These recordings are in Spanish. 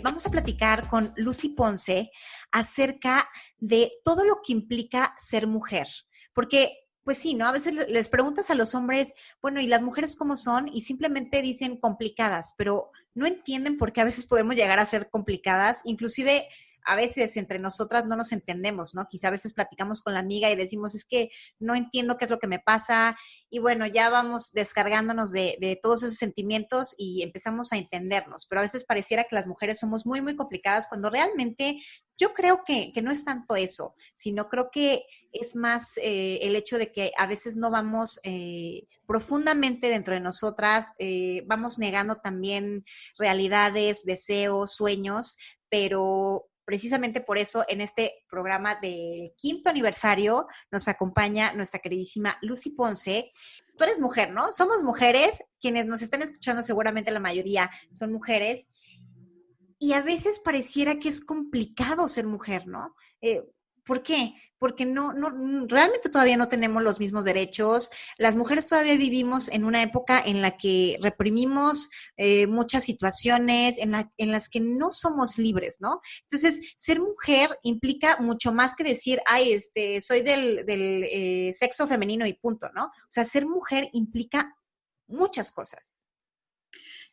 vamos a platicar con Lucy Ponce acerca de todo lo que implica ser mujer. Porque, pues sí, ¿no? A veces les preguntas a los hombres, bueno, ¿y las mujeres cómo son? Y simplemente dicen complicadas, pero no entienden por qué a veces podemos llegar a ser complicadas, inclusive a veces entre nosotras no nos entendemos, ¿no? Quizá a veces platicamos con la amiga y decimos, es que no entiendo qué es lo que me pasa, y bueno, ya vamos descargándonos de todos esos sentimientos y empezamos a entendernos, pero a veces pareciera que las mujeres somos muy, muy complicadas cuando realmente yo creo que no es tanto eso, sino creo que es más el hecho de que a veces no vamos profundamente dentro de nosotras, vamos negando también realidades, deseos, sueños, pero precisamente por eso en este programa del 5º aniversario nos acompaña nuestra queridísima Lucy Ponce. Tú eres mujer, ¿no? Somos mujeres, quienes nos están escuchando seguramente la mayoría son mujeres, y a veces pareciera que es complicado ser mujer, ¿no? ¿Por qué? Porque realmente todavía no tenemos los mismos derechos. Las mujeres todavía vivimos en una época en la que reprimimos muchas situaciones, en las que no somos libres, ¿no? Entonces, ser mujer implica mucho más que decir, ay, soy del sexo femenino y punto, ¿no? O sea, ser mujer implica muchas cosas.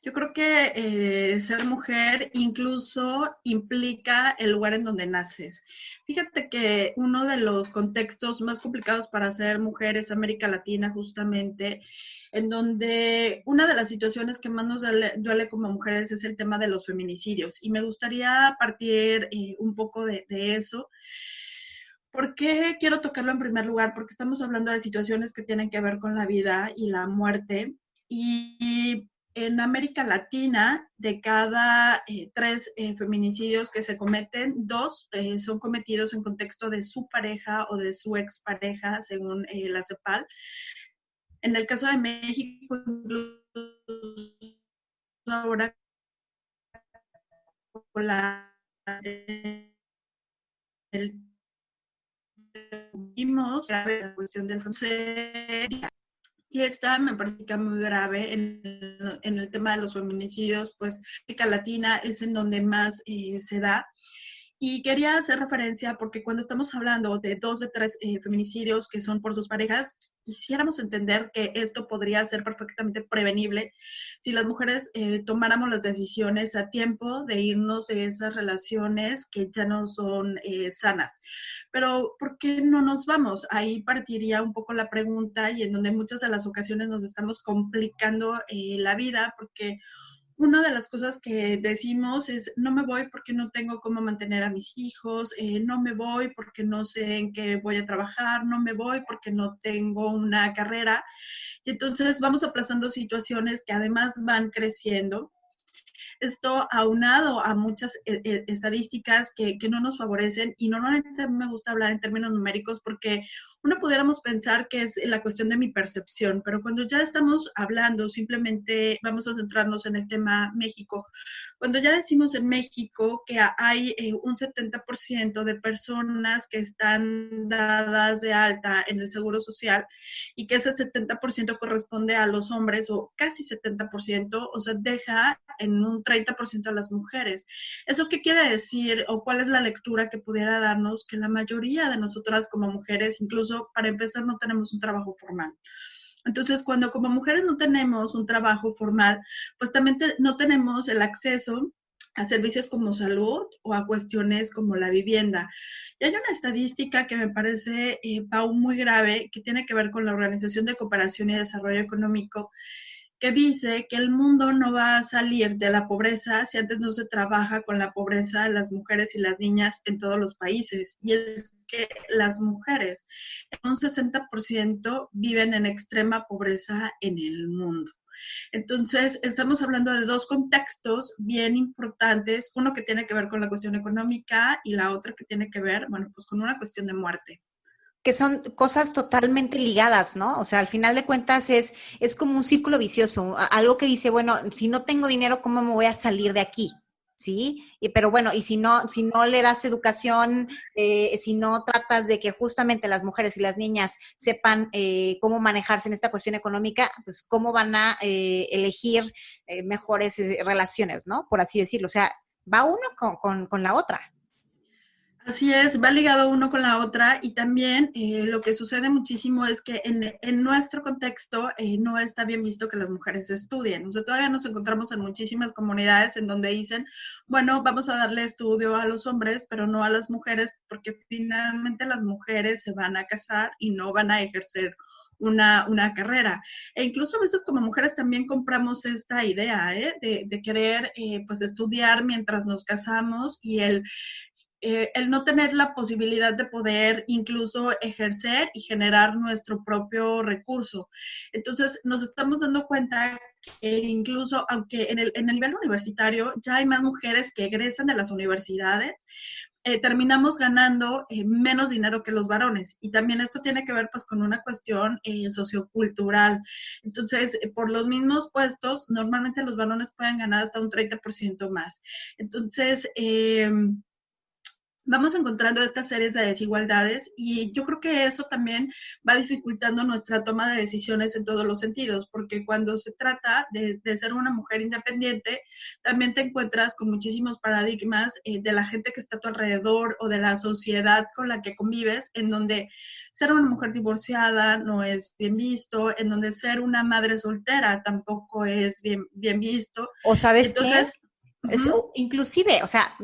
Yo creo que ser mujer incluso implica el lugar en donde naces. Fíjate que uno de los contextos más complicados para ser mujer es América Latina, justamente, en donde una de las situaciones que más nos duele como mujeres es el tema de los feminicidios. Y me gustaría partir un poco de eso. ¿Por qué quiero tocarlo en primer lugar? Porque estamos hablando de situaciones que tienen que ver con la vida y la muerte. Y en América Latina, de cada 3 feminicidios que se cometen, 2 son cometidos en contexto de su pareja o de su expareja, según la CEPAL. En el caso de México, incluso ahora con el vimos la cuestión del francés. Y esta me parece que muy grave en el tema de los feminicidios, pues América Latina es en donde más se da. Y quería hacer referencia porque cuando estamos hablando de 2 de 3 feminicidios que son por sus parejas, quisiéramos entender que esto podría ser perfectamente prevenible si las mujeres tomáramos las decisiones a tiempo de irnos de esas relaciones que ya no son sanas. Pero ¿por qué no nos vamos? Ahí partiría un poco la pregunta y en donde muchas de las ocasiones nos estamos complicando la vida porque una de las cosas que decimos es, no me voy porque no tengo cómo mantener a mis hijos, no me voy porque no sé en qué voy a trabajar, no me voy porque no tengo una carrera. Y entonces vamos aplazando situaciones que además van creciendo. Esto aunado a muchas estadísticas que no nos favorecen y normalmente me gusta hablar en términos numéricos porque uno pudiéramos pensar que es la cuestión de mi percepción, pero cuando ya estamos hablando, simplemente vamos a centrarnos en el tema México. Cuando ya decimos en México que hay un 70% de personas que están dadas de alta en el Seguro Social y que ese 70% corresponde a los hombres o casi 70%, o sea, deja en un 30% a las mujeres. ¿Eso qué quiere decir o cuál es la lectura que pudiera darnos? Que la mayoría de nosotras como mujeres, incluso para empezar, no tenemos un trabajo formal. Entonces, cuando como mujeres no tenemos un trabajo formal, pues también no tenemos el acceso a servicios como salud o a cuestiones como la vivienda. Y hay una estadística que me parece, Pau, muy grave, que tiene que ver con la Organización de Cooperación y Desarrollo Económico, que dice que el mundo no va a salir de la pobreza si antes no se trabaja con la pobreza de las mujeres y las niñas en todos los países. Y es que las mujeres, un 60% viven en extrema pobreza en el mundo. Entonces, estamos hablando de 2 contextos bien importantes, uno que tiene que ver con la cuestión económica y la otra que tiene que ver, bueno, pues con una cuestión de muerte. Que son cosas totalmente ligadas, ¿no? O sea, al final de cuentas es como un círculo vicioso, algo que dice, bueno, si no tengo dinero, ¿cómo me voy a salir de aquí? ¿Sí? Pero bueno, y si no le das educación, si no tratas de que justamente las mujeres y las niñas sepan cómo manejarse en esta cuestión económica, pues cómo van a elegir mejores relaciones, ¿no? Por así decirlo. O sea, va uno con la otra. Así es, va ligado uno con la otra y también lo que sucede muchísimo es que en nuestro contexto no está bien visto que las mujeres estudien. O sea, todavía nos encontramos en muchísimas comunidades en donde dicen, bueno, vamos a darle estudio a los hombres, pero no a las mujeres, porque finalmente las mujeres se van a casar y no van a ejercer una carrera. E incluso a veces como mujeres también compramos esta idea de querer pues estudiar mientras nos casamos y el no tener la posibilidad de poder incluso ejercer y generar nuestro propio recurso. Entonces, nos estamos dando cuenta que incluso, aunque en el nivel universitario ya hay más mujeres que egresan de las universidades, terminamos ganando menos dinero que los varones. Y también esto tiene que ver pues con una cuestión sociocultural. Entonces, por los mismos puestos, normalmente los varones pueden ganar hasta un 30% más. Entonces, vamos encontrando estas series de desigualdades y yo creo que eso también va dificultando nuestra toma de decisiones en todos los sentidos, porque cuando se trata de ser una mujer independiente, también te encuentras con muchísimos paradigmas de la gente que está a tu alrededor o de la sociedad con la que convives, en donde ser una mujer divorciada no es bien visto, en donde ser una madre soltera tampoco es bien visto. ¿O sabes qué? Entonces, Inclusive, o sea,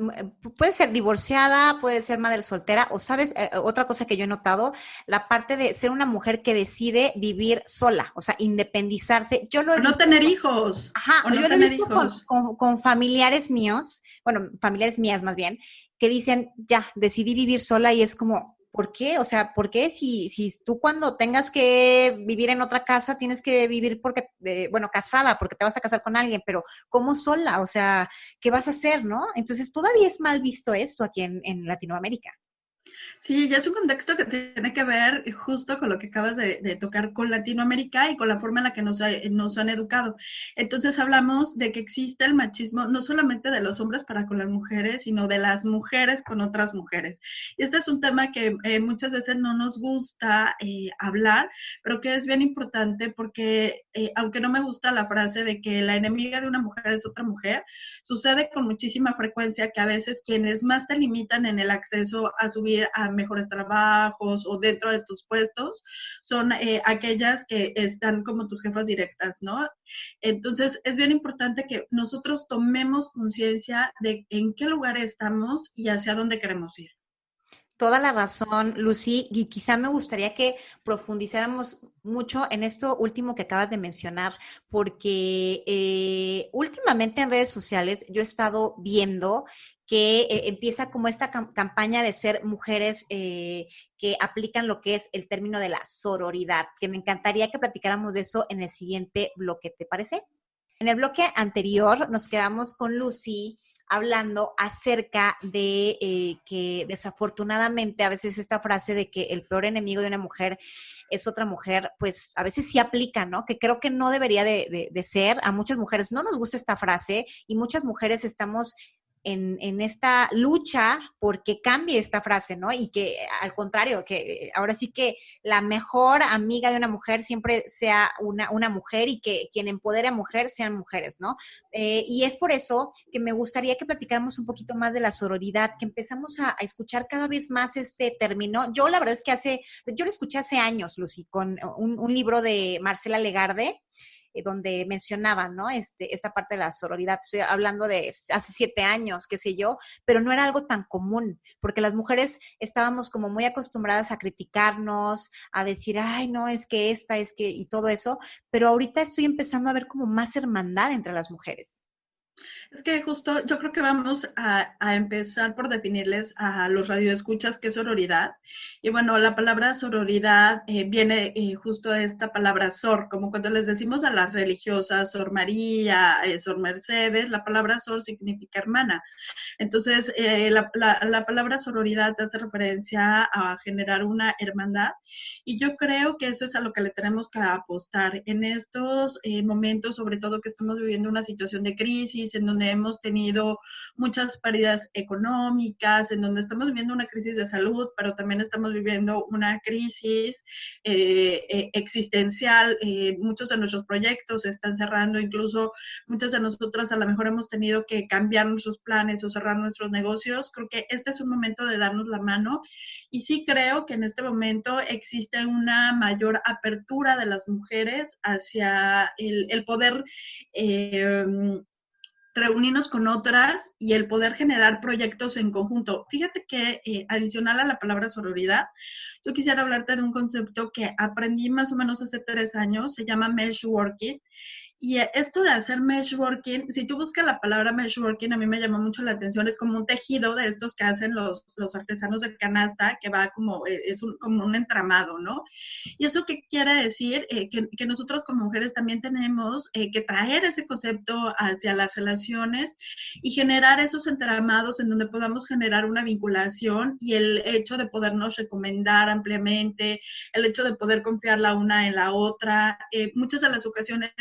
puede ser divorciada, puede ser madre soltera, o sabes, otra cosa que yo he notado, la parte de ser una mujer que decide vivir sola, o sea, independizarse. Yo lo he o no visto, tener hijos, ajá, o no yo lo he tener visto hijos. con familiares míos, bueno, familiares mías más bien, que dicen, ya, decidí vivir sola y es como, ¿por qué? O sea, ¿por qué si tú cuando tengas que vivir en otra casa tienes que vivir porque, bueno, casada, porque te vas a casar con alguien, pero ¿cómo sola? O sea, ¿qué vas a hacer, no? Entonces todavía es mal visto esto aquí en Latinoamérica. Sí, ya es un contexto que tiene que ver justo con lo que acabas de tocar con Latinoamérica y con la forma en la que nos han educado. Entonces hablamos de que existe el machismo no solamente de los hombres para con las mujeres, sino de las mujeres con otras mujeres. Y este es un tema que muchas veces no nos gusta hablar, pero que es bien importante porque aunque no me gusta la frase de que la enemiga de una mujer es otra mujer, sucede con muchísima frecuencia que a veces quienes más te limitan en el acceso a subir a mejores trabajos o dentro de tus puestos son aquellas que están como tus jefas directas, ¿no? Entonces, es bien importante que nosotros tomemos conciencia de en qué lugar estamos y hacia dónde queremos ir. Toda la razón, Lucy, y quizá me gustaría que profundizáramos mucho en esto último que acabas de mencionar, porque últimamente en redes sociales yo he estado viendo que empieza como esta campaña de ser mujeres que aplican lo que es el término de la sororidad, que me encantaría que platicáramos de eso en el siguiente bloque, ¿te parece? En el bloque anterior nos quedamos con Lucy hablando acerca de que desafortunadamente a veces esta frase de que el peor enemigo de una mujer es otra mujer, pues a veces sí aplica, ¿no? Que creo que no debería de ser. A muchas mujeres no nos gusta esta frase y muchas mujeres estamos en esta lucha porque cambie esta frase, ¿no? Y que al contrario, que ahora sí que la mejor amiga de una mujer siempre sea una mujer y que quien empodere a mujer sean mujeres, ¿no? Y es por eso que me gustaría que platicáramos un poquito más de la sororidad, que empezamos a escuchar cada vez más este término. Yo la verdad es que yo lo escuché hace años, Lucy, con un libro de Marcela Legarde, donde mencionaban, ¿no? Esta parte de la sororidad. Estoy hablando de hace 7 años, qué sé yo, pero no era algo tan común, porque las mujeres estábamos como muy acostumbradas a criticarnos, a decir, ay, no, es que y todo eso, pero ahorita estoy empezando a ver como más hermandad entre las mujeres. Es que justo yo creo que vamos a empezar por definirles a los radioescuchas qué es sororidad. Y bueno, la palabra sororidad viene justo de esta palabra sor, como cuando les decimos a las religiosas, Sor María, Sor Mercedes, la palabra sor significa hermana. Entonces, la palabra sororidad hace referencia a generar una hermandad y yo creo que eso es a lo que le tenemos que apostar en estos momentos, sobre todo que estamos viviendo una situación de crisis, en donde donde hemos tenido muchas pérdidas económicas, en donde estamos viviendo una crisis de salud, pero también estamos viviendo una crisis existencial. Muchos de nuestros proyectos se están cerrando, incluso muchas de nosotras a lo mejor hemos tenido que cambiar nuestros planes o cerrar nuestros negocios. Creo que este es un momento de darnos la mano y sí creo que en este momento existe una mayor apertura de las mujeres hacia el poder reunirnos con otras y el poder generar proyectos en conjunto. Fíjate que adicional a la palabra sororidad, yo quisiera hablarte de un concepto que aprendí más o menos hace 3 años, se llama meshworking. Y esto de hacer meshworking, si tú buscas la palabra meshworking, a mí me llamó mucho la atención, es como un tejido de estos que hacen los artesanos de canasta, que va como, como un entramado, ¿no? ¿Y eso qué quiere decir? Que nosotros como mujeres también tenemos que traer ese concepto hacia las relaciones y generar esos entramados en donde podamos generar una vinculación y el hecho de podernos recomendar ampliamente, el hecho de poder confiar la una en la otra. Muchas de las ocasiones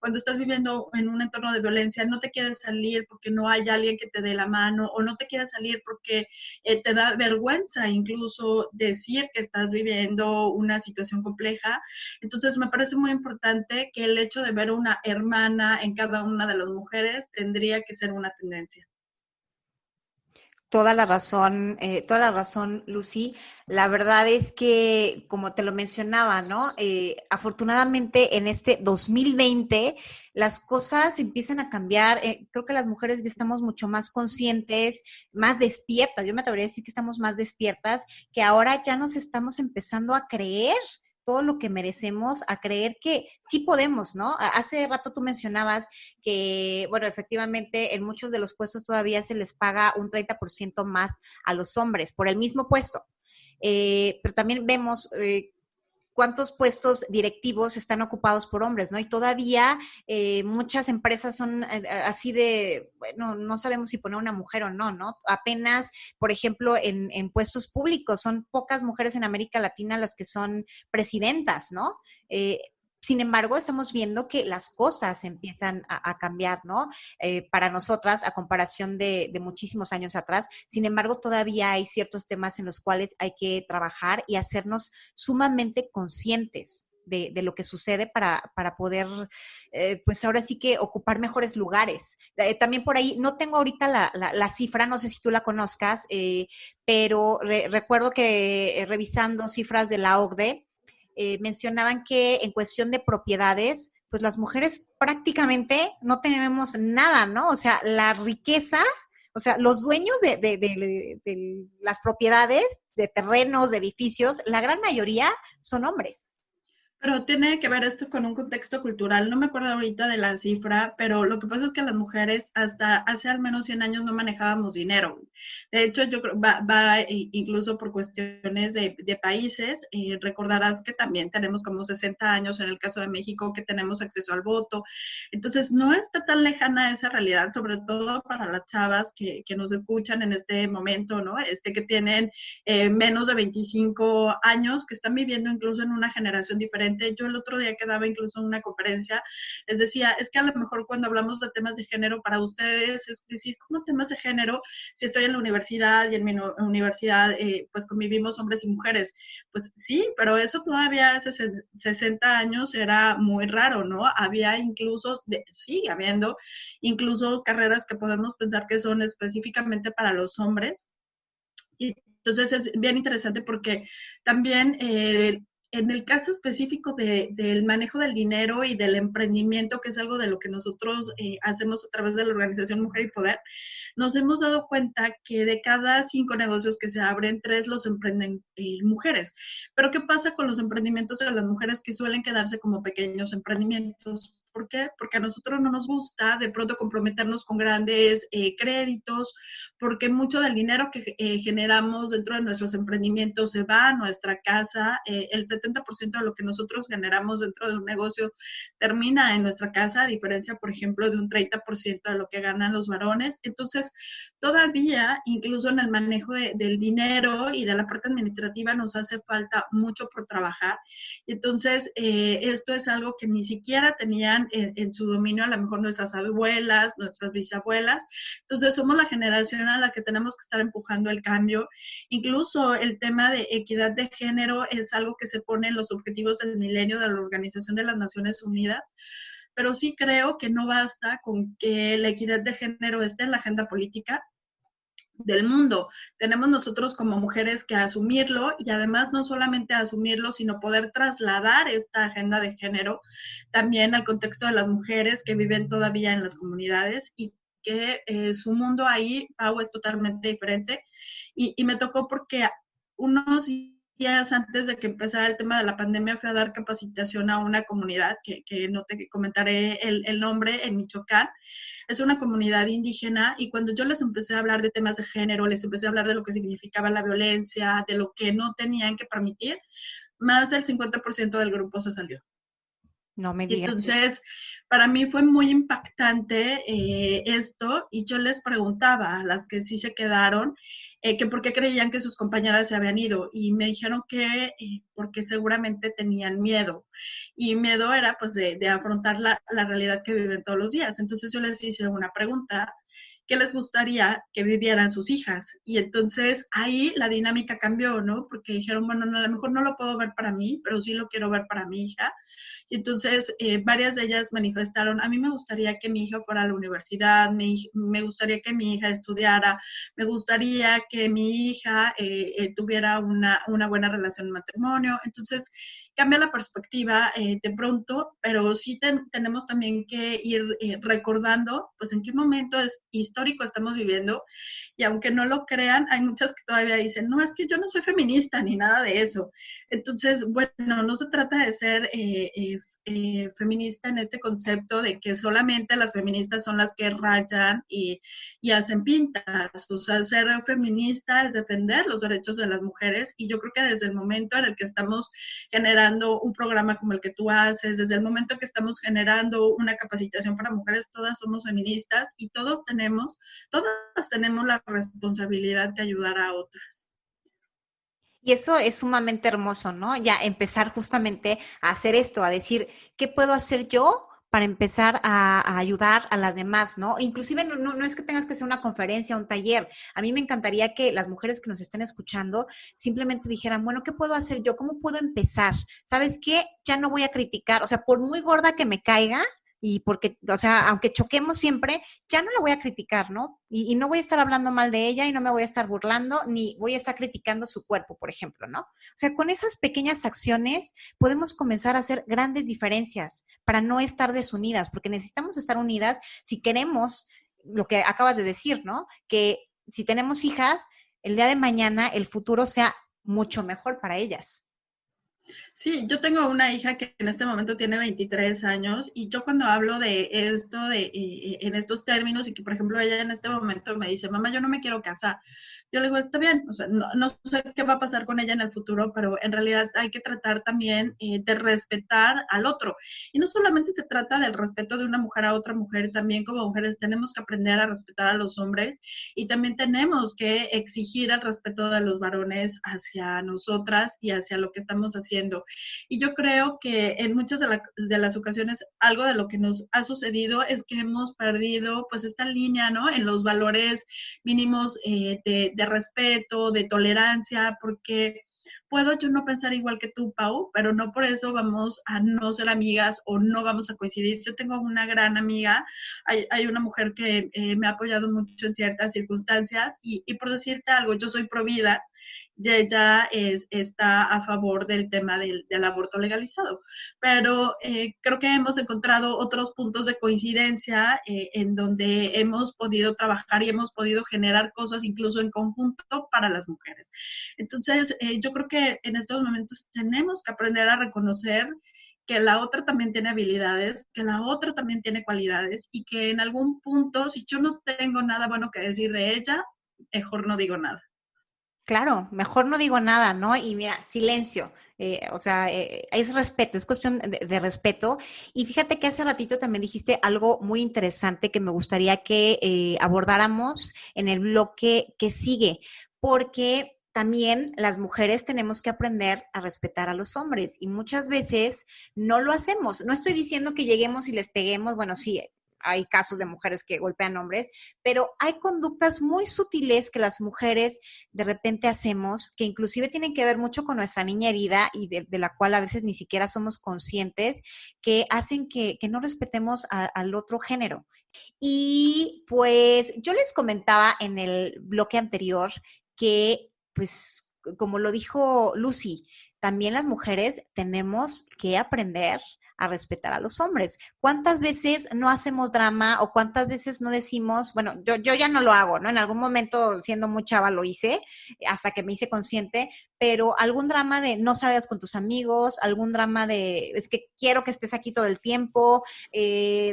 cuando estás viviendo en un entorno de violencia, no te quieres salir porque no hay alguien que te dé la mano, o no te quieres salir porque te da vergüenza incluso decir que estás viviendo una situación compleja. Entonces me parece muy importante que el hecho de ver una hermana en cada una de las mujeres tendría que ser una tendencia. Toda la razón, Lucy. La verdad es que, como te lo mencionaba, ¿no? Afortunadamente en este 2020 las cosas empiezan a cambiar. Creo que las mujeres ya estamos mucho más conscientes, más despiertas. Yo me atrevería a decir que estamos más despiertas, que ahora ya nos estamos empezando a creer todo lo que merecemos, a creer que sí podemos, ¿no? Hace rato tú mencionabas que, bueno, efectivamente en muchos de los puestos todavía se les paga un 30% más a los hombres por el mismo puesto. Pero también vemos cuántos puestos directivos están ocupados por hombres, ¿no? Y todavía muchas empresas son así de, bueno, no sabemos si poner una mujer o no, ¿no? Apenas, por ejemplo, en puestos públicos, son pocas mujeres en América Latina las que son presidentas, ¿no? Sin embargo, estamos viendo que las cosas empiezan a cambiar, ¿no? Para nosotras, a comparación de muchísimos años atrás. Sin embargo, todavía hay ciertos temas en los cuales hay que trabajar y hacernos sumamente conscientes de lo que sucede para poder, pues ahora sí que ocupar mejores lugares. También por ahí, no tengo ahorita la cifra, no sé si tú la conozcas, pero recuerdo que revisando cifras de la OCDE, mencionaban que en cuestión de propiedades, pues las mujeres prácticamente no tenemos nada, ¿no? O sea, la riqueza, o sea, los dueños de las propiedades, de terrenos, de edificios, la gran mayoría son hombres. Pero tiene que ver esto con un contexto cultural. No me acuerdo ahorita de la cifra, pero lo que pasa es que las mujeres hasta hace al menos 100 años no manejábamos dinero. De hecho, yo creo va incluso por cuestiones de países. Recordarás que también tenemos como 60 años en el caso de México que tenemos acceso al voto. Entonces, no está tan lejana esa realidad, sobre todo para las chavas que nos escuchan en este momento, ¿no? Que tienen menos de 25 años, que están viviendo incluso en una generación diferente. Yo el otro día que daba incluso una conferencia, les decía, es que a lo mejor cuando hablamos de temas de género para ustedes es decir, ¿cómo temas de género? Si estoy en la universidad y en mi universidad pues convivimos hombres y mujeres. Pues sí, pero eso todavía hace 60 años era muy raro, ¿no? Había incluso, sigue habiendo incluso carreras que podemos pensar que son específicamente para los hombres. Y entonces es bien interesante porque también en el caso específico del manejo del dinero y del emprendimiento, que es algo de lo que nosotros hacemos a través de la organización Mujer y Poder, nos hemos dado cuenta que de cada 5 negocios que se abren, 3 los emprenden mujeres. Pero ¿qué pasa con los emprendimientos de las mujeres que suelen quedarse como pequeños emprendimientos? ¿Por qué? Porque a nosotros no nos gusta de pronto comprometernos con grandes créditos, porque mucho del dinero que generamos dentro de nuestros emprendimientos se va a nuestra casa. El 70% de lo que nosotros generamos dentro de un negocio termina en nuestra casa, a diferencia, por ejemplo, de un 30% de lo que ganan los varones. Entonces, todavía, incluso en el manejo del dinero y de la parte administrativa, nos hace falta mucho por trabajar. Y entonces, esto es algo que ni siquiera tenían tenían en su dominio a lo mejor nuestras abuelas, nuestras bisabuelas. Entonces somos la generación a la que tenemos que estar empujando el cambio. Incluso el tema de equidad de género es algo que se pone en los objetivos del milenio de la Organización de las Naciones Unidas, pero sí creo que no basta con que la equidad de género esté en la agenda política del mundo. Tenemos nosotros como mujeres que asumirlo y además no solamente asumirlo, sino poder trasladar esta agenda de género también al contexto de las mujeres que viven todavía en las comunidades y que su mundo ahí, Pau, es totalmente diferente. Y me tocó porque unos días antes de que empezara el tema de la pandemia fui a dar capacitación a una comunidad que no te comentaré el nombre, en Michoacán. Es una comunidad indígena y cuando yo les empecé a hablar de temas de género, les empecé a hablar de lo que significaba la violencia, de lo que no tenían que permitir, más del 50% del grupo se salió. No me digas. Entonces, para mí fue muy impactante esto y yo les preguntaba a las que sí se quedaron que por qué creían que sus compañeras se habían ido y me dijeron que porque seguramente tenían miedo y miedo era pues de afrontar la realidad que viven todos los días. Entonces yo les hice una pregunta, ¿qué les gustaría que vivieran sus hijas? Y entonces ahí la dinámica cambió, ¿no? Porque dijeron, bueno, no, a lo mejor no lo puedo ver para mí, pero sí lo quiero ver para mi hija. Y entonces varias de ellas manifestaron, a mí me gustaría que mi hija fuera a la universidad, me gustaría que mi hija estudiara, me gustaría que mi hija tuviera una buena relación de matrimonio. Entonces cambia la perspectiva de pronto, pero sí tenemos también que ir recordando pues en qué momento histórico estamos viviendo. Y aunque no lo crean, hay muchas que todavía dicen, no, es que yo no soy feminista ni nada de eso. Entonces, bueno, no se trata de ser feminista en este concepto de que solamente las feministas son las que rayan y hacen pintas. O sea, ser feminista es defender los derechos de las mujeres y yo creo que desde el momento en el que estamos generando un programa como el que tú haces, desde el momento que estamos generando una capacitación para mujeres, todas somos feministas y todas tenemos la responsabilidad de ayudar a otras. Y eso es sumamente hermoso, ¿no? Ya empezar justamente a hacer esto, a decir, ¿qué puedo hacer yo para empezar a ayudar a las demás, ¿no? Inclusive no es que tengas que hacer una conferencia, un taller. A mí me encantaría que las mujeres que nos estén escuchando simplemente dijeran, bueno, ¿qué puedo hacer yo? ¿Cómo puedo empezar? ¿Sabes qué? Ya no voy a criticar, o sea, por muy gorda que me caiga, y porque, o sea, aunque choquemos siempre, ya no la voy a criticar, ¿no? Y no voy a estar hablando mal de ella y no me voy a estar burlando, ni voy a estar criticando su cuerpo, por ejemplo, ¿no? O sea, con esas pequeñas acciones podemos comenzar a hacer grandes diferencias para no estar desunidas, porque necesitamos estar unidas si queremos lo que acabas de decir, ¿no? Que si tenemos hijas, el día de mañana el futuro sea mucho mejor para ellas. Sí, yo tengo una hija que en este momento tiene 23 años y yo cuando hablo de esto, en estos términos y que por ejemplo ella en este momento me dice, mamá, yo no me quiero casar. Yo le digo, está bien, o sea, no sé qué va a pasar con ella en el futuro, pero en realidad hay que tratar también de respetar al otro. Y no solamente se trata del respeto de una mujer a otra mujer, también como mujeres tenemos que aprender a respetar a los hombres y también tenemos que exigir el respeto de los varones hacia nosotras y hacia lo que estamos haciendo. Y yo creo que en muchas de las ocasiones algo de lo que nos ha sucedido es que hemos perdido pues esta línea, ¿no? En los valores mínimos de respeto, de tolerancia, porque puedo yo no pensar igual que tú, Pau, pero no por eso vamos a no ser amigas o no vamos a coincidir. Yo tengo una gran amiga, hay una mujer que me ha apoyado mucho en ciertas circunstancias y por decirte algo, yo soy pro vida, y ella está a favor del tema del aborto legalizado. Pero creo que hemos encontrado otros puntos de coincidencia en donde hemos podido trabajar y hemos podido generar cosas incluso en conjunto para las mujeres. Entonces, yo creo que en estos momentos tenemos que aprender a reconocer que la otra también tiene habilidades, que la otra también tiene cualidades y que en algún punto, si yo no tengo nada bueno que decir de ella, mejor no digo nada. Claro, mejor no digo nada, ¿no? Y mira, silencio, o sea, es respeto, es cuestión de respeto. Y fíjate que hace ratito también dijiste algo muy interesante que me gustaría que abordáramos en el bloque que sigue, porque también las mujeres tenemos que aprender a respetar a los hombres y muchas veces no lo hacemos. No estoy diciendo que lleguemos y les peguemos, bueno, sí, hay casos de mujeres que golpean hombres, pero hay conductas muy sutiles que las mujeres de repente hacemos, que inclusive tienen que ver mucho con nuestra niña herida y de la cual a veces ni siquiera somos conscientes, que hacen que no respetemos al otro género. Y pues yo les comentaba en el bloque anterior que, pues, como lo dijo Lucy, también las mujeres tenemos que aprender a respetar a los hombres. ¿Cuántas veces no hacemos drama o cuántas veces no decimos, bueno, yo ya no lo hago, ¿no? En algún momento, siendo muy chava, lo hice, hasta que me hice consciente, pero algún drama de no salgas con tus amigos, algún drama de es que quiero que estés aquí todo el tiempo,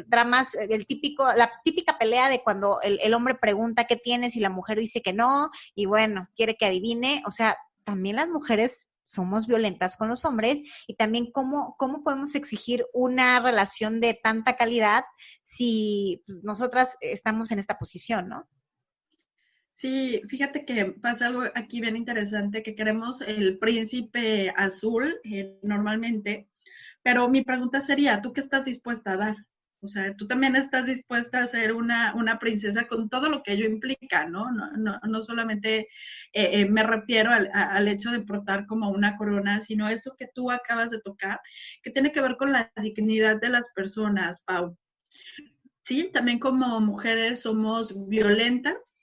dramas, la típica pelea de cuando el hombre pregunta qué tienes y la mujer dice que no, y bueno, quiere que adivine, o sea, también las mujeres somos violentas con los hombres y también cómo podemos exigir una relación de tanta calidad si nosotras estamos en esta posición, ¿no? Sí, fíjate que pasa algo aquí bien interesante, que queremos el príncipe azul normalmente, pero mi pregunta sería, ¿tú qué estás dispuesta a dar? O sea, tú también estás dispuesta a ser una princesa con todo lo que ello implica, ¿no? No solamente me refiero al hecho de portar como una corona, sino esto que tú acabas de tocar, que tiene que ver con la dignidad de las personas, Pau. Sí, también como mujeres somos violentas.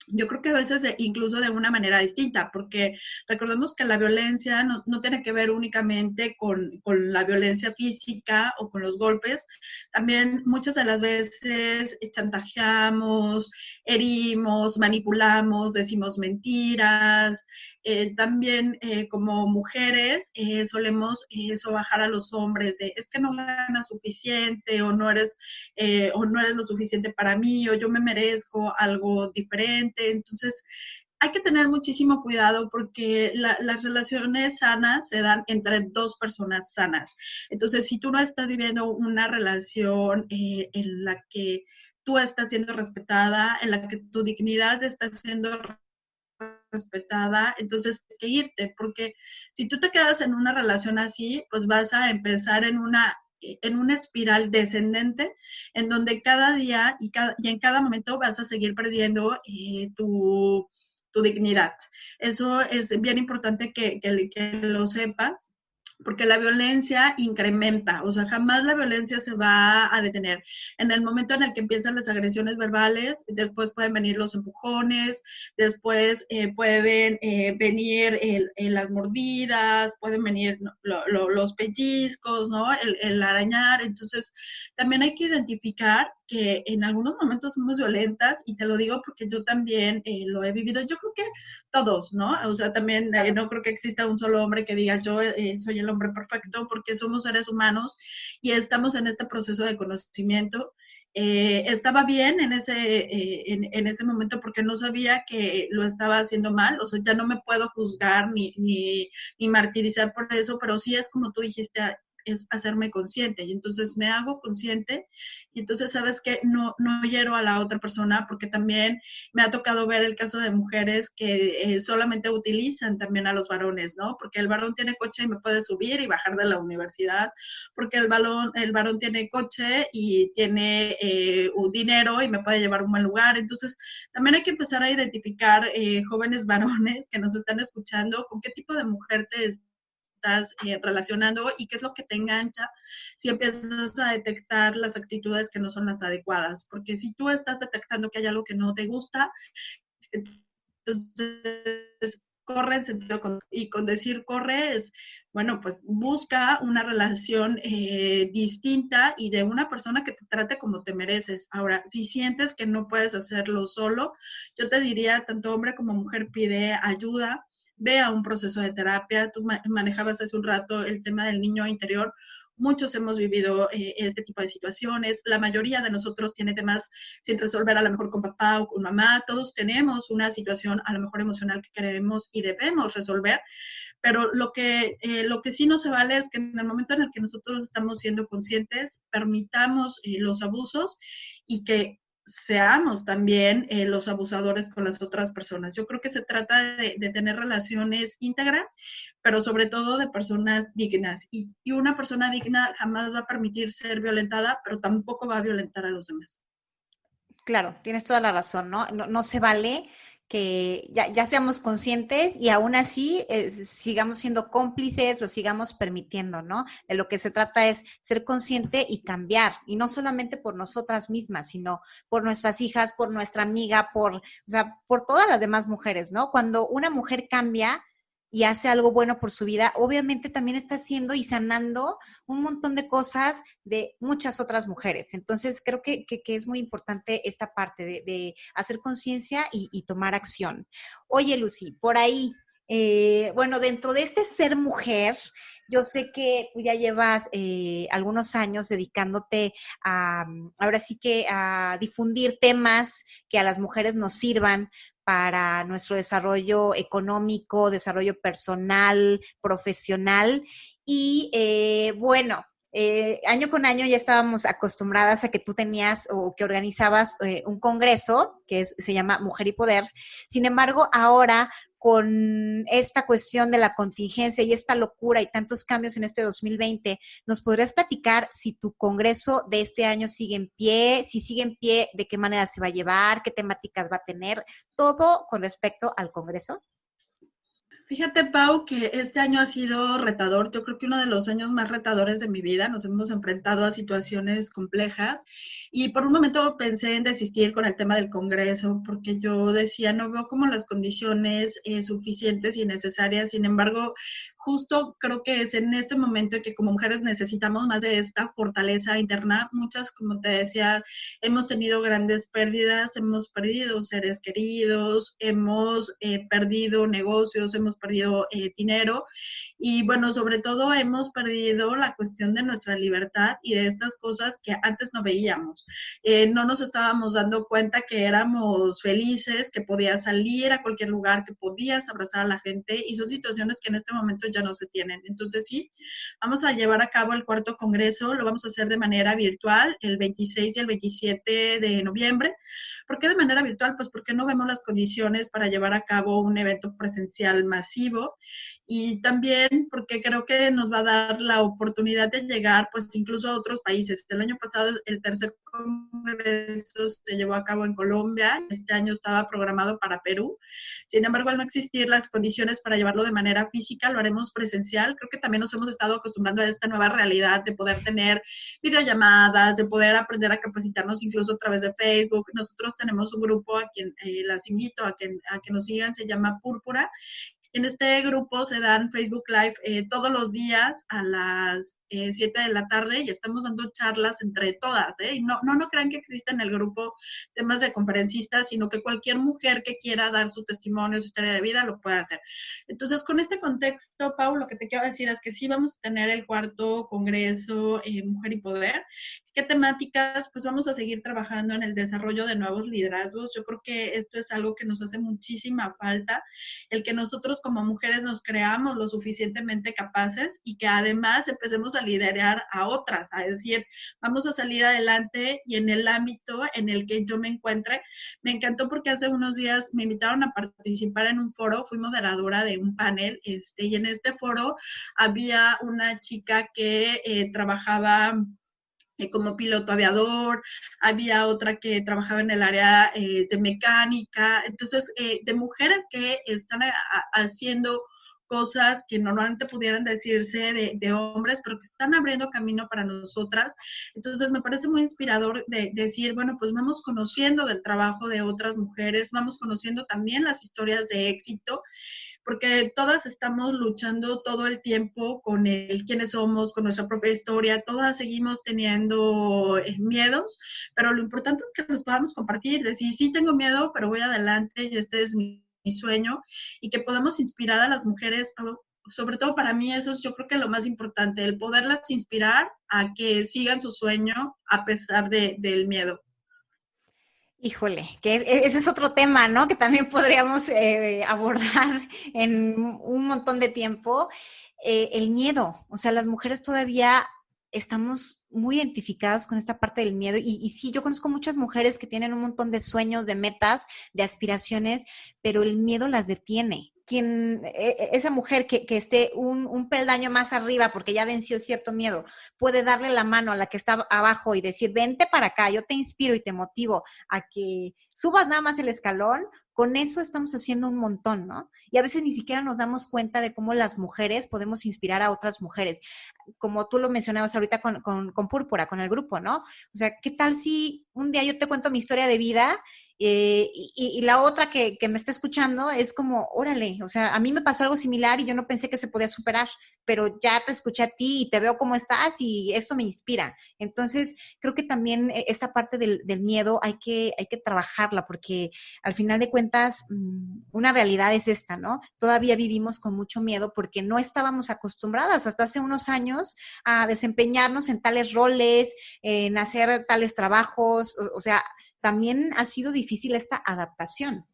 Yo creo que a veces incluso de una manera distinta, porque recordemos que la violencia no tiene que ver únicamente con la violencia física o con los golpes, también muchas de las veces chantajeamos, herimos, manipulamos, decimos mentiras. También como mujeres solemos sobajar a los hombres de es que no ganas suficiente o no eres lo suficiente para mí o yo me merezco algo diferente. Entonces, hay que tener muchísimo cuidado porque las relaciones sanas se dan entre dos personas sanas. Entonces, si tú no estás viviendo una relación en la que tú estás siendo respetada, en la que tu dignidad está siendo respetada, entonces hay que irte, porque si tú te quedas en una relación así, pues vas a empezar en una espiral descendente en donde cada día y en cada momento vas a seguir perdiendo tu dignidad. Eso es bien importante que lo sepas porque la violencia incrementa, o sea, jamás la violencia se va a detener. En el momento en el que empiezan las agresiones verbales, después pueden venir los empujones, después pueden venir las mordidas, pueden venir los pellizcos, ¿no? El arañar. Entonces, también hay que identificar que en algunos momentos somos violentas, y te lo digo porque yo también lo he vivido. Yo creo que todos, ¿no? O sea, también no creo que exista un solo hombre que diga yo soy el hombre perfecto, porque somos seres humanos y estamos en este proceso de conocimiento. Estaba bien en ese momento porque no sabía que lo estaba haciendo mal, o sea, ya no me puedo juzgar ni martirizar por eso, pero sí es como tú dijiste, es hacerme consciente, y entonces me hago consciente, y entonces sabes que no hiero a la otra persona, porque también me ha tocado ver el caso de mujeres que solamente utilizan también a los varones, ¿no? Porque el varón tiene coche y me puede subir y bajar de la universidad, porque el varón tiene coche y tiene un dinero y me puede llevar a un buen lugar. Entonces, también hay que empezar a identificar jóvenes varones que nos están escuchando, con qué tipo de mujer te estás relacionando y qué es lo que te engancha si empiezas a detectar las actitudes que no son las adecuadas. Porque si tú estás detectando que hay algo que no te gusta, entonces corre en sentido y con decir corre es, bueno, pues busca una relación distinta y de una persona que te trate como te mereces. Ahora, si sientes que no puedes hacerlo solo, yo te diría, tanto hombre como mujer, pide ayuda, ve a un proceso de terapia. Tú manejabas hace un rato el tema del niño interior. Muchos hemos vivido este tipo de situaciones. La mayoría de nosotros tiene temas sin resolver, a lo mejor con papá o con mamá. Todos tenemos una situación a lo mejor emocional que queremos y debemos resolver, pero lo que sí no se vale es que en el momento en el que nosotros estamos siendo conscientes, permitamos los abusos y que seamos también los abusadores con las otras personas. Yo creo que se trata de tener relaciones íntegras, pero sobre todo de personas dignas. Y una persona digna jamás va a permitir ser violentada, pero tampoco va a violentar a los demás. Claro, tienes toda la razón, ¿no? No se vale que ya seamos conscientes y aún así sigamos siendo cómplices, lo sigamos permitiendo, ¿no? De lo que se trata es ser consciente y cambiar, y no solamente por nosotras mismas, sino por nuestras hijas, por nuestra amiga, o sea, por todas las demás mujeres, ¿no? Cuando una mujer cambia y hace algo bueno por su vida, obviamente también está haciendo y sanando un montón de cosas de muchas otras mujeres. Entonces, creo que es muy importante esta parte de hacer conciencia y tomar acción. Oye, Lucy, por ahí, bueno, dentro de este ser mujer, yo sé que tú ya llevas algunos años dedicándote ahora sí que a difundir temas que a las mujeres nos sirvan para nuestro desarrollo económico, desarrollo personal, profesional. Y bueno, año con año ya estábamos acostumbradas a que tú tenías o que organizabas un congreso que se llama Mujer y Poder. Sin embargo, ahora con esta cuestión de la contingencia y esta locura y tantos cambios en este 2020, ¿nos podrías platicar si tu congreso de este año sigue en pie? Si sigue en pie, ¿de qué manera se va a llevar? ¿Qué temáticas va a tener? Todo con respecto al congreso. Fíjate, Pau, que este año ha sido retador. Yo creo que uno de los años más retadores de mi vida. Nos hemos enfrentado a situaciones complejas y por un momento pensé en desistir con el tema del Congreso porque yo decía, no veo como las condiciones suficientes y necesarias. Sin embargo, justo creo que es en este momento en que como mujeres necesitamos más de esta fortaleza interna. Muchas, como te decía, hemos tenido grandes pérdidas, hemos perdido seres queridos, hemos perdido negocios, hemos perdido dinero y bueno, sobre todo hemos perdido la cuestión de nuestra libertad y de estas cosas que antes no veíamos. No nos estábamos dando cuenta que éramos felices, que podías salir a cualquier lugar, que podías abrazar a la gente y son situaciones que en este momento ya no se tienen. Entonces sí, vamos a llevar a cabo el cuarto congreso, lo vamos a hacer de manera virtual el 26 y el 27 de noviembre. ¿Por qué de manera virtual? Pues porque no vemos las condiciones para llevar a cabo un evento presencial masivo y también porque creo que nos va a dar la oportunidad de llegar pues incluso a otros países. El año pasado el tercer congreso se llevó a cabo en Colombia, este año estaba programado para Perú. Sin embargo, al no existir las condiciones para llevarlo de manera física, lo haremos presencial. Creo que también nos hemos estado acostumbrando a esta nueva realidad de poder tener videollamadas, de poder aprender a capacitarnos incluso a través de Facebook. Nosotros tenemos un grupo a quien las invito a que nos sigan, se llama Púrpura. En este grupo se dan Facebook Live todos los días a las 7 de la tarde y estamos dando charlas entre todas. Y no crean que existe en el grupo temas de conferencistas, sino que cualquier mujer que quiera dar su testimonio, su historia de vida, lo puede hacer. Entonces, con este contexto, Pau, lo que te quiero decir es que sí vamos a tener el cuarto congreso Mujer y Poder. ¿Qué temáticas? Pues vamos a seguir trabajando en el desarrollo de nuevos liderazgos. Yo creo que esto es algo que nos hace muchísima falta, el que nosotros como mujeres nos creamos lo suficientemente capaces y que además empecemos a liderar a otras, a decir, vamos a salir adelante y en el ámbito en el que yo me encuentre. Me encantó porque hace unos días me invitaron a participar en un foro, fui moderadora de un panel, y en este foro había una chica que trabajaba como piloto aviador, había otra que trabajaba en el área de mecánica, entonces de mujeres que están haciendo cosas que normalmente pudieran decirse de hombres, pero que están abriendo camino para nosotras. Entonces me parece muy inspirador de decir, bueno, pues vamos conociendo del trabajo de otras mujeres, vamos conociendo también las historias de éxito, porque todas estamos luchando todo el tiempo con el quiénes somos, con nuestra propia historia, todas seguimos teniendo miedos, pero lo importante es que los podamos compartir, decir, sí tengo miedo, pero voy adelante y este es mi sueño, y que podamos inspirar a las mujeres, sobre todo para mí eso es yo creo que lo más importante, el poderlas inspirar a que sigan su sueño a pesar del miedo. Híjole, que ese es otro tema, ¿no? Que también podríamos abordar en un montón de tiempo. El miedo, o sea, las mujeres todavía estamos muy identificadas con esta parte del miedo y sí, yo conozco muchas mujeres que tienen un montón de sueños, de metas, de aspiraciones, pero el miedo las detiene. Esa mujer que esté un peldaño más arriba porque ya venció cierto miedo, puede darle la mano a la que está abajo y decir, vente para acá, yo te inspiro y te motivo a que subas nada más el escalón. Con eso estamos haciendo un montón, ¿no? Y a veces ni siquiera nos damos cuenta de cómo las mujeres podemos inspirar a otras mujeres. Como tú lo mencionabas ahorita con Púrpura, con el grupo, ¿no? O sea, ¿qué tal si un día yo te cuento mi historia de vida y la otra que me está escuchando es como, órale, o sea, a mí me pasó algo similar y yo no pensé que se podía superar, pero ya te escuché a ti y te veo cómo estás y eso me inspira. Entonces, creo que también esa parte del miedo hay que trabajarla porque al final de cuentas, una realidad es esta, ¿no? Todavía vivimos con mucho miedo porque no estábamos acostumbradas hasta hace unos años a desempeñarnos en tales roles, en hacer tales trabajos, o sea, también ha sido difícil esta adaptación.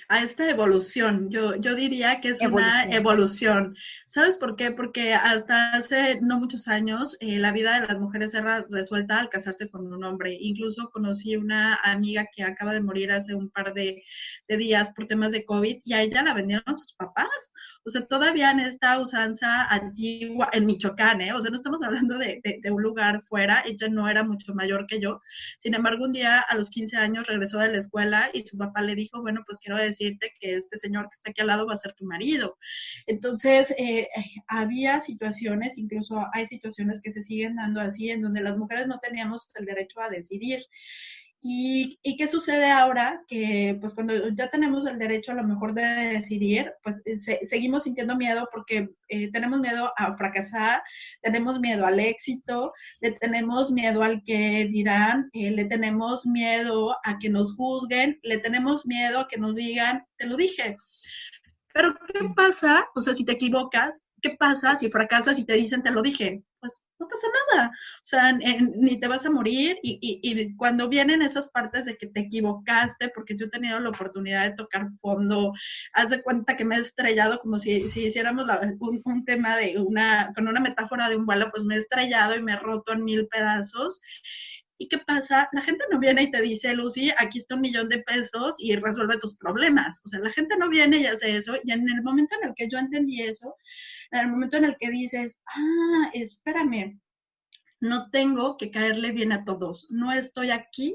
A esta evolución. Yo diría que es una evolución. ¿Sabes por qué? Porque hasta hace no muchos años la vida de las mujeres era resuelta al casarse con un hombre. Incluso conocí una amiga que acaba de morir hace un par de días por temas de COVID y a ella la vendieron sus papás. O sea, todavía en esta usanza antigua, en Michoacán, ¿eh? O sea, no estamos hablando de un lugar fuera, ella no era mucho mayor que yo. Sin embargo, un día a los 15 años regresó de la escuela y su papá le dijo, bueno, pues quiero decirte que este señor que está aquí al lado va a ser tu marido. Entonces, había situaciones, incluso hay situaciones que se siguen dando así, en donde las mujeres no teníamos el derecho a decidir. ¿Y qué sucede ahora? Que pues cuando ya tenemos el derecho a lo mejor de decidir, pues seguimos sintiendo miedo porque tenemos miedo a fracasar, tenemos miedo al éxito, le tenemos miedo al que dirán, le tenemos miedo a que nos juzguen, le tenemos miedo a que nos digan, te lo dije. Pero ¿qué pasa? O sea, si te equivocas, ¿qué pasa si fracasas y te dicen, te lo dije? Pues no pasa nada. O sea, ni te vas a morir. Y cuando vienen esas partes de que te equivocaste, porque yo he tenido la oportunidad de tocar fondo, haz de cuenta que me he estrellado como si hiciéramos un tema con una metáfora de un vuelo, pues me he estrellado y me he roto en 1000 pedazos. ¿Y qué pasa? La gente no viene y te dice, Lucy, aquí está $1,000,000 y resuelve tus problemas. O sea, la gente no viene y hace eso. Y en el momento en el que yo entendí eso, en el momento en el que dices, espérame, no tengo que caerle bien a todos. No estoy aquí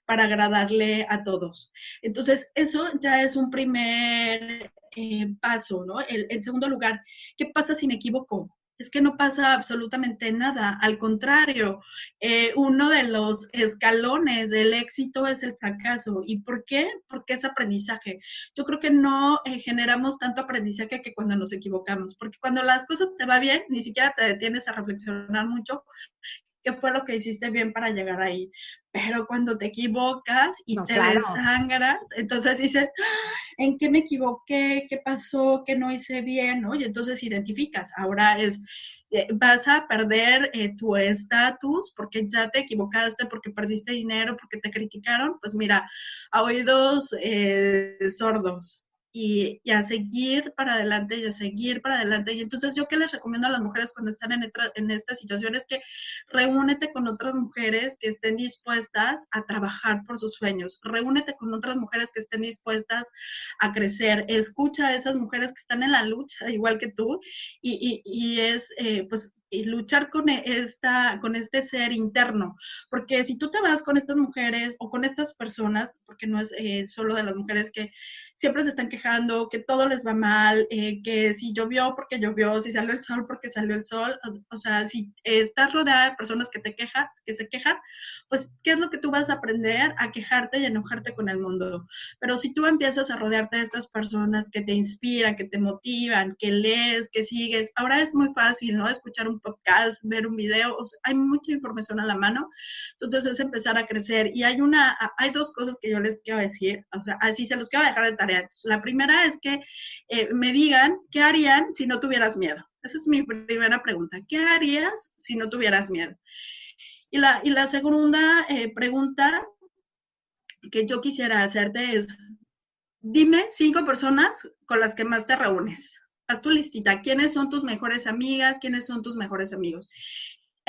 para agradarle a todos. Entonces, eso ya es un primer paso, ¿no? En segundo lugar, ¿qué pasa si me equivoco? Es que no pasa absolutamente nada, al contrario, uno de los escalones del éxito es el fracaso. ¿Y por qué? Porque es aprendizaje. Yo creo que no generamos tanto aprendizaje que cuando nos equivocamos, porque cuando las cosas te va bien, ni siquiera te detienes a reflexionar mucho qué fue lo que hiciste bien para llegar ahí. Pero cuando te equivocas y no, te desangras, entonces dices, ¿en qué me equivoqué? ¿Qué pasó? ¿Qué no hice bien? ¿No? Y entonces identificas. Ahora vas a perder tu estatus porque ya te equivocaste, porque perdiste dinero, porque te criticaron. Pues mira, a oídos sordos. Y a seguir para adelante y a seguir para adelante. Y entonces yo qué les recomiendo a las mujeres cuando están en esta situación es que reúnete con otras mujeres que estén dispuestas a trabajar por sus sueños, reúnete con otras mujeres que estén dispuestas a crecer, escucha a esas mujeres que están en la lucha igual que tú y es pues y luchar con este ser interno, porque si tú te vas con estas mujeres o con estas personas, porque no es solo de las mujeres que siempre se están quejando, que todo les va mal, que si llovió porque llovió, si salió el sol porque salió el sol, o sea, si estás rodeada de personas que se quejan, pues, ¿qué es lo que tú vas a aprender? A quejarte y enojarte con el mundo. Pero si tú empiezas a rodearte de estas personas que te inspiran, que te motivan, que lees, que sigues, ahora es muy fácil, ¿no? Escuchar un podcast, ver un video, o sea, hay mucha información a la mano, entonces es empezar a crecer. Y hay dos cosas que yo les quiero decir, o sea, así se los quiero dejar de tarea. La primera es que me digan qué harían si no tuvieras miedo. Esa es mi primera pregunta. ¿Qué harías si no tuvieras miedo? Y la segunda pregunta que yo quisiera hacerte es, dime 5 personas con las que más te reúnes. Haz tu listita. ¿Quiénes son tus mejores amigas? ¿Quiénes son tus mejores amigos?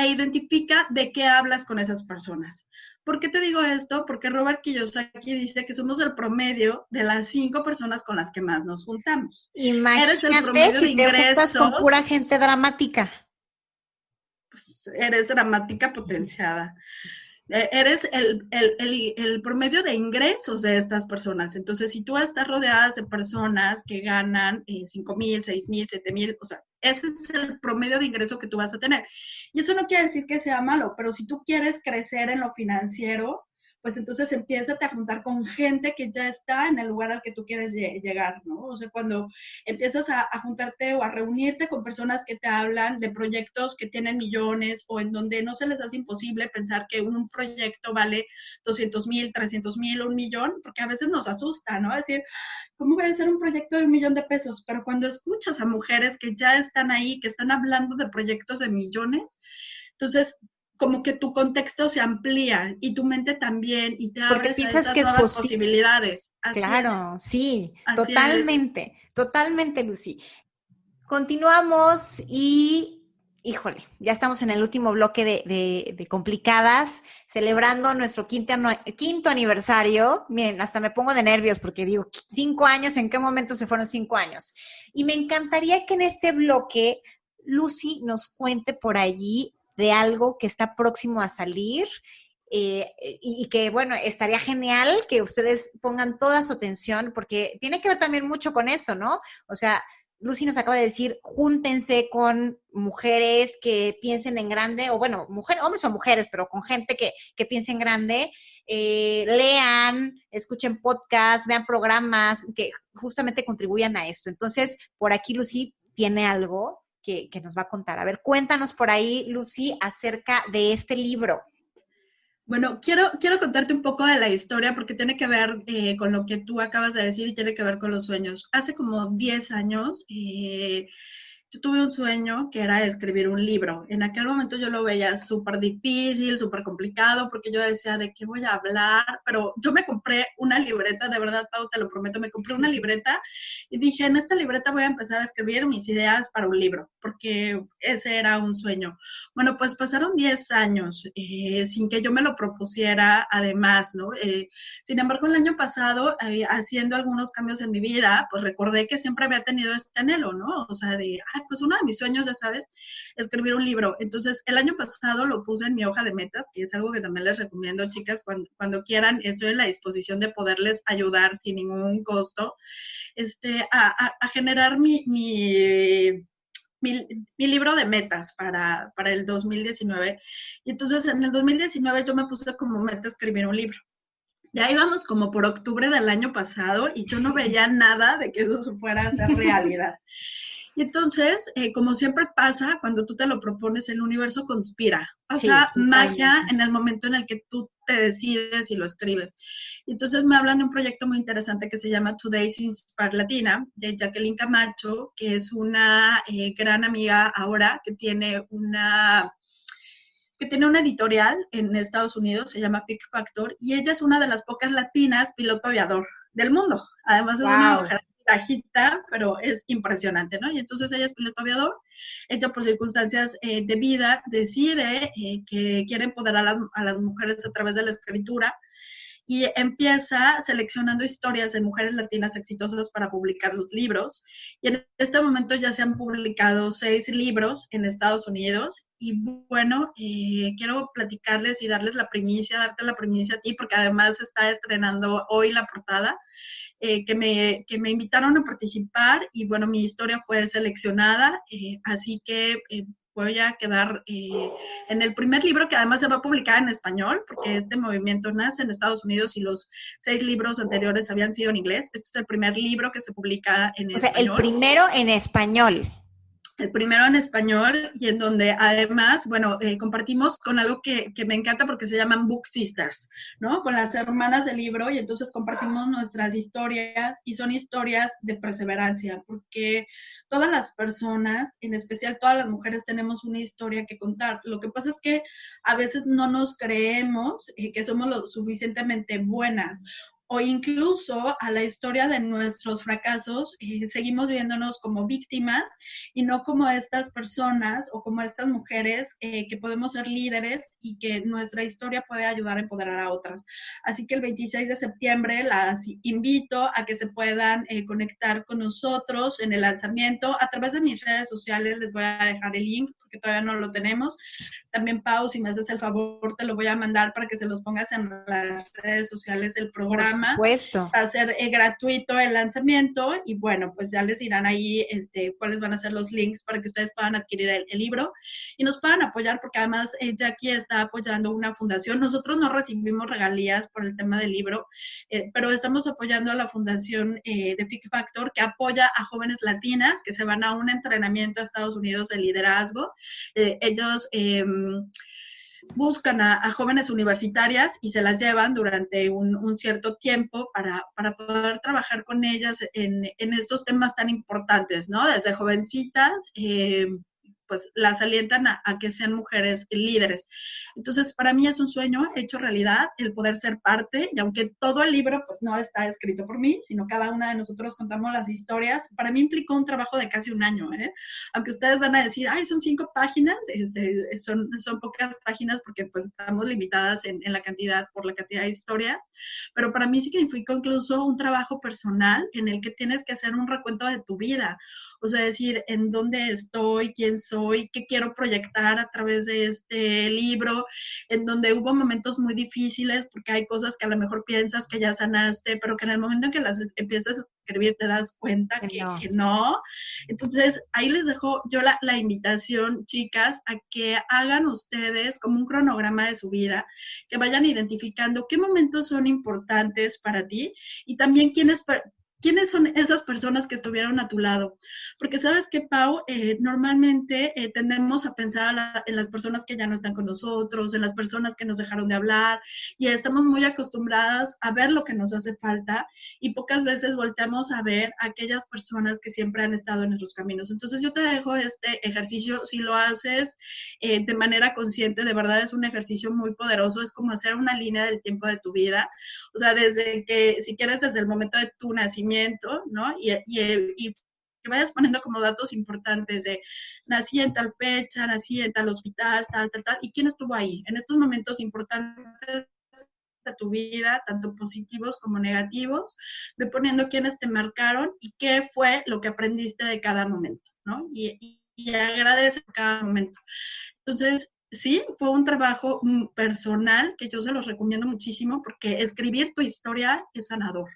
e identifica de qué hablas con esas personas. ¿Por qué te digo esto? Porque Robert Kiyosaki dice que somos el promedio de las 5 personas con las que más nos juntamos. Eres el Imagínate promedio de si te juntas con pura gente ingresos, dramática. pues, eres dramática potenciada. Eres el promedio de ingresos de estas personas. Entonces, si tú estás rodeada de personas que ganan 5,000, 6,000, 7,000, o sea, ese es el promedio de ingreso que tú vas a tener. Y eso no quiere decir que sea malo, pero si tú quieres crecer en lo financiero, pues entonces empieza a juntar con gente que ya está en el lugar al que tú quieres llegar, ¿no? O sea, cuando empiezas a juntarte o a reunirte con personas que te hablan de proyectos que tienen millones o en donde no se les hace imposible pensar que un proyecto vale 200,000, 300,000, 1,000,000, porque a veces nos asusta, ¿no? Es decir, ¿cómo voy a hacer un proyecto de 1,000,000 de pesos? Pero cuando escuchas a mujeres que ya están ahí, que están hablando de proyectos de millones, entonces como que tu contexto se amplía y tu mente también y te Porque abres a piensas esas que es nuevas posible. posibilidades. Así Claro, es, sí, así es. totalmente, totalmente, Lucy. Continuamos y, híjole, ya estamos en el último bloque de complicadas, celebrando nuestro quinto aniversario. Miren, hasta me pongo de nervios porque digo, 5 años, ¿en qué momento se fueron 5 años? Y me encantaría que en este bloque Lucy nos cuente por allí de algo que está próximo a salir. Y que, bueno, estaría genial que ustedes pongan toda su atención porque tiene que ver también mucho con esto, ¿no? O sea, Lucy nos acaba de decir, júntense con mujeres que piensen en grande, o bueno, hombres o mujeres, pero con gente que piense en grande, lean, escuchen podcasts, vean programas que justamente contribuyan a esto. Entonces, por aquí Lucy tiene algo que nos va a contar. A ver, cuéntanos por ahí, Lucy, acerca de este libro. Bueno, quiero contarte un poco de la historia porque tiene que ver con lo que tú acabas de decir y tiene que ver con los sueños. Hace como 10 años yo tuve un sueño que era escribir un libro. En aquel momento yo lo veía súper difícil, súper complicado, porque yo decía, ¿de qué voy a hablar? Pero yo me compré una libreta, de verdad, Pau, te lo prometo, me compré una libreta y dije, en esta libreta voy a empezar a escribir mis ideas para un libro, porque ese era un sueño. Bueno, pues pasaron 10 años sin que yo me lo propusiera, además, ¿no? Sin embargo, el año pasado, haciendo algunos cambios en mi vida, pues recordé que siempre había tenido este anhelo, ¿no? O sea, de, pues uno de mis sueños, ya sabes, escribir un libro. Entonces, el año pasado lo puse en mi hoja de metas, que es algo que también les recomiendo, chicas, cuando quieran, estoy en la disposición de poderles ayudar sin ningún costo, a generar mi libro de metas para el 2019. Y entonces en el 2019 yo me puse como meta escribir un libro. Ya íbamos como por octubre del año pasado y yo no veía nada de que eso fuera a ser realidad. Y entonces, como siempre pasa, cuando tú te lo propones, el universo conspira. Sí, Pasa magia totalmente. en el momento en el que tú te decides y lo escribes. Y entonces me hablan de un proyecto muy interesante que se llama Today's Inspire Latina, de Jacqueline Camacho, que es una gran amiga ahora que tiene una editorial en Estados Unidos, se llama Peak Factor, y ella es una de las pocas latinas piloto aviador del mundo. Además es una Wow. mujer bajita, pero es impresionante, ¿no? Y entonces ella es piloto aviador, ella por circunstancias de vida decide que quiere empoderar a las mujeres a través de la escritura y empieza seleccionando historias de mujeres latinas exitosas para publicar los libros. Y en este momento ya se han publicado 6 libros en Estados Unidos. Y bueno, quiero platicarles y darles la primicia, darte la primicia a ti, porque además está estrenando hoy la portada, que me invitaron a participar y bueno, mi historia fue seleccionada, así que voy a quedar en el primer libro que además se va a publicar en español, porque este movimiento nace en Estados Unidos y los 6 libros anteriores habían sido en inglés. Este es el primer libro que se publica en O sea, el español. primero en español. El primero en español y en donde además, bueno, compartimos con algo que me encanta porque se llaman Book Sisters, ¿no? Con las hermanas del libro y entonces compartimos nuestras historias y son historias de perseverancia porque todas las personas, en especial todas las mujeres, tenemos una historia que contar. Lo que pasa es que a veces no nos creemos que somos lo suficientemente buenas o incluso a la historia de nuestros fracasos, seguimos viéndonos como víctimas y no como estas personas o como estas mujeres que podemos ser líderes y que nuestra historia puede ayudar a empoderar a otras. Así que el 26 de septiembre las invito a que se puedan conectar con nosotros en el lanzamiento. A través de mis redes sociales les voy a dejar el link porque todavía no lo tenemos. También, Pau, si me haces el favor, te lo voy a mandar para que se los pongas en las redes sociales del programa. Por supuesto. Va a ser gratuito el lanzamiento y bueno, pues ya les dirán ahí cuáles van a ser los links para que ustedes puedan adquirir el libro y nos puedan apoyar porque además Jackie está apoyando una fundación. Nosotros no recibimos regalías por el tema del libro, pero estamos apoyando a la fundación de Fig Factor que apoya a jóvenes latinas que se van a un entrenamiento a Estados Unidos de liderazgo. Ellos buscan a jóvenes universitarias y se las llevan durante un cierto tiempo para poder trabajar con ellas en estos temas tan importantes, ¿no? Desde jovencitas, pues las alientan a que sean mujeres líderes. Entonces, para mí es un sueño hecho realidad el poder ser parte, y aunque todo el libro pues no está escrito por mí, sino cada una de nosotros contamos las historias, para mí implicó un trabajo de casi un año, ¿eh? Aunque ustedes van a decir, ay, son 5 páginas, son pocas páginas porque pues estamos limitadas en la cantidad, por la cantidad de historias, pero para mí sí que implicó incluso un trabajo personal en el que tienes que hacer un recuento de tu vida. O sea, decir en dónde estoy, quién soy, qué quiero proyectar a través de este libro, en donde hubo momentos muy difíciles, porque hay cosas que a lo mejor piensas que ya sanaste, pero que en el momento en que las empiezas a escribir te das cuenta que no. Entonces, ahí les dejo yo la invitación, chicas, a que hagan ustedes como un cronograma de su vida, que vayan identificando qué momentos son importantes para ti y también quiénes son esas personas que estuvieron a tu lado. Porque sabes que, Pau, normalmente tendemos a pensar en las personas que ya no están con nosotros, en las personas que nos dejaron de hablar, y estamos muy acostumbradas a ver lo que nos hace falta, y pocas veces volteamos a ver a aquellas personas que siempre han estado en nuestros caminos. Entonces yo te dejo este ejercicio, si lo haces de manera consciente, de verdad es un ejercicio muy poderoso, es como hacer una línea del tiempo de tu vida, o sea, desde que, si quieres, desde el momento de tu nacimiento, ¿no? Y que vayas poniendo como datos importantes de nací en tal fecha, nací en tal hospital, tal, y quién estuvo ahí en estos momentos importantes de tu vida, tanto positivos como negativos, ve poniendo quiénes te marcaron y qué fue lo que aprendiste de cada momento, ¿no? Y agradece cada momento. Entonces, sí, fue un trabajo personal que yo se los recomiendo muchísimo porque escribir tu historia es sanador.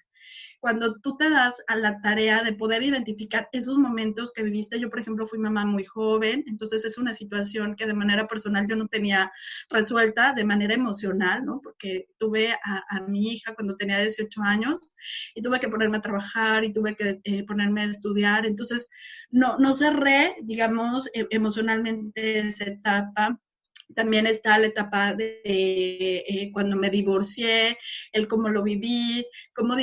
Cuando tú te das a la tarea de poder identificar esos momentos que viviste, yo por ejemplo fui mamá muy joven, entonces es una situación que de manera personal yo no tenía resuelta de manera emocional, ¿no? Porque tuve a mi hija cuando tenía 18 años y tuve que ponerme a trabajar y tuve que ponerme a estudiar, entonces no cerré, digamos, emocionalmente esa etapa. También está la etapa de cuando me divorcié, el cómo lo viví, cómo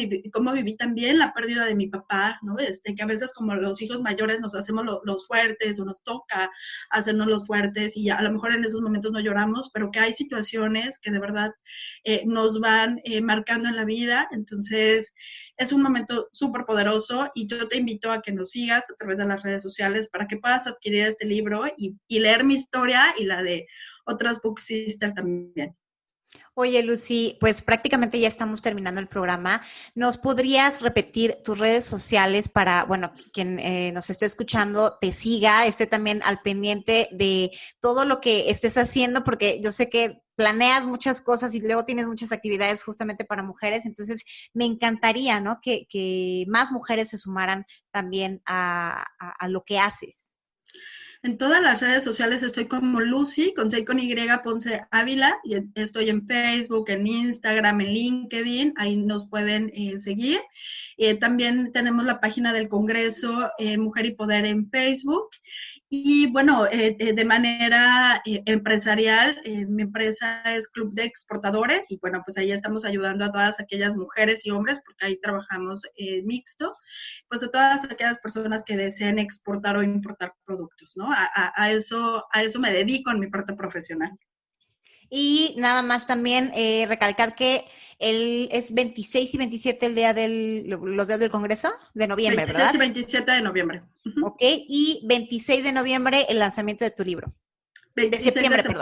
viví también la pérdida de mi papá, ¿no? Que a veces como los hijos mayores nos hacemos los fuertes o nos toca hacernos los fuertes y a lo mejor en esos momentos no lloramos, pero que hay situaciones que de verdad nos van marcando en la vida. Entonces, es un momento súper poderoso y yo te invito a que nos sigas a través de las redes sociales para que puedas adquirir este libro y leer mi historia y la de otras book sister también. Oye, Lucy, pues prácticamente ya estamos terminando el programa. ¿Nos podrías repetir tus redes sociales para, bueno, quien nos esté escuchando te siga, esté también al pendiente de todo lo que estés haciendo? Porque yo sé que planeas muchas cosas y luego tienes muchas actividades justamente para mujeres, entonces me encantaría, ¿no? Que más mujeres se sumaran también a lo que haces. En todas las redes sociales estoy como Lucy, con C con Y, Ponce Ávila, y estoy en Facebook, en Instagram, en LinkedIn, ahí nos pueden seguir. También tenemos la página del Congreso Mujer y Poder en Facebook. Y bueno, de manera empresarial, mi empresa es Club de Exportadores y bueno, pues ahí estamos ayudando a todas aquellas mujeres y hombres, porque ahí trabajamos mixto, pues a todas aquellas personas que deseen exportar o importar productos, ¿no? A eso me dedico en mi parte profesional. Y nada más también recalcar que es 26 y 27 los días del Congreso de noviembre, 26 ¿verdad? y 27 de noviembre. Ok, y 26 de noviembre el lanzamiento de tu libro. 26 de septiembre, perdón.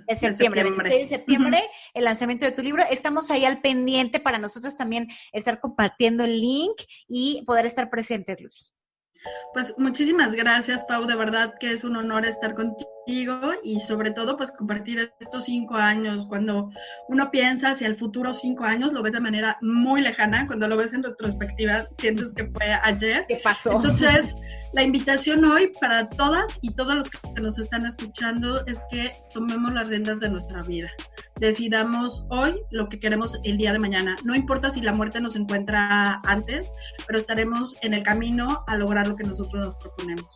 De septiembre. 26 de septiembre, el lanzamiento de tu libro. Estamos ahí al pendiente para nosotros también estar compartiendo el link y poder estar presentes, Lucy. Pues muchísimas gracias, Pau, de verdad que es un honor estar contigo y sobre todo pues compartir estos 5 años. Cuando uno piensa hacia el futuro 5 años, lo ves de manera muy lejana, cuando lo ves en retrospectiva sientes que fue ayer. ¿Qué pasó? Entonces, la invitación hoy para todas y todos los que nos están escuchando es que tomemos las riendas de nuestra vida. Decidamos hoy lo que queremos el día de mañana. No importa si la muerte nos encuentra antes, pero estaremos en el camino a lograr lo que nosotros nos proponemos.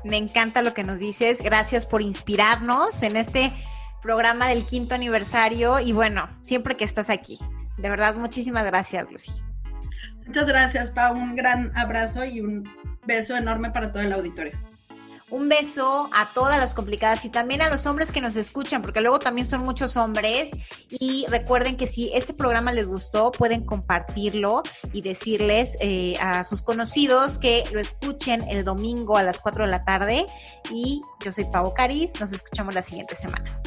Me encanta lo que nos dices. Gracias por inspirarnos en este programa del 5º aniversario y bueno, siempre que estás aquí. De verdad, muchísimas gracias, Lucy. Muchas gracias, Pau. Un gran abrazo y un beso enorme para todo el auditorio. Un beso a todas las complicadas y también a los hombres que nos escuchan, porque luego también son muchos hombres. Y recuerden que si este programa les gustó, pueden compartirlo y decirles a sus conocidos que lo escuchen el domingo a las 4 de la tarde. Y yo soy Pau Cariz, nos escuchamos la siguiente semana.